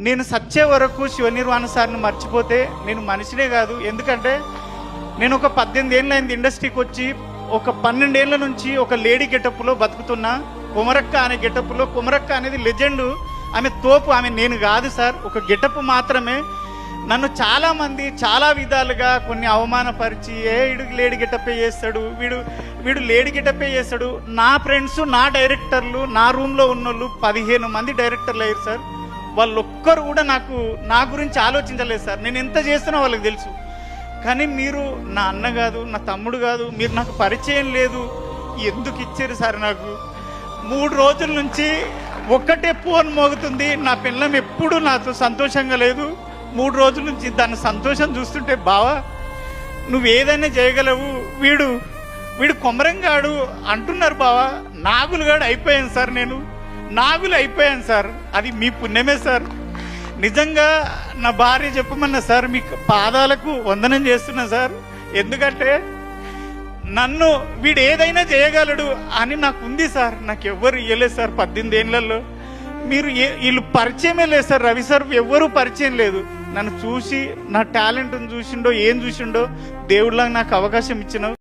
నేను సచ్చే వరకు శివనిర్వాణ సార్ని మర్చిపోతే నేను మనిషినే కాదు. ఎందుకంటే నేను ఒక 18 ఏళ్ళైంది ఇండస్ట్రీకి వచ్చి, ఒక 12 ఏళ్ళ నుంచి ఒక లేడీ గెటప్లో బతుకుతున్నా. కుమరక్క అనే గెటప్లో, కుమరక్క అనేది లెజెండ్, ఆమె తోపు, ఆమె నేను కాదు సార్, ఒక గెటప్ మాత్రమే. నన్ను చాలామంది చాలా విధాలుగా కొన్ని అవమానపరిచి, వీడు లేడీ గెటప్పే చేస్తాడు, వీడు లేడీ గెటప్పే చేస్తాడు. నా ఫ్రెండ్స్, నా డైరెక్టర్లు, నా రూమ్లో ఉన్నోళ్ళు 15 మంది డైరెక్టర్లు అయ్యారు సార్. వాళ్ళు ఒక్కరు కూడా నా గురించి ఆలోచించలేదు సార్. నేను ఎంత చేస్తున్నా వాళ్ళకి తెలుసు. కానీ మీరు నా అన్న కాదు, నా తమ్ముడు కాదు, మీరు నాకు పరిచయం లేదు, ఎందుకు ఇచ్చారు సార్? నాకు 3 రోజుల నుంచి ఒక్కటే ఫోన్ మోగుతుంది. నా పిల్లం ఎప్పుడు నాతో సంతోషంగా లేదు. 3 రోజుల నుంచి దాని సంతోషం చూస్తుంటే, బావా నువ్వు ఏదైనా చేయగలవు, వీడు కొమరంగాడు అంటున్నారు బావా. నాగులుగాడు అయిపోయాను సార్, నేను నాగులు అయిపోయాను సార్. అది మీ పుణ్యమే సార్. నిజంగా నా భార్య చెప్పమన్నా సార్, మీ పాదాలకు వందనం చేస్తున్నా సార్. ఎందుకంటే నన్ను వీడు ఏదైనా చేయగలడు అని నాకు ఉంది సార్. నాకు ఎవ్వరు ఇవ్వలేదు సార్ 18 ఏళ్లలో. వీళ్ళు పరిచయమే లేదు సార్. రవి సార్ ఎవ్వరూ పరిచయం లేదు. నన్ను చూసి, నా టాలెంట్ని చూసిండో, ఏం చూసిండో, దేవుడిలాగా నాకు అవకాశం ఇచ్చినావు.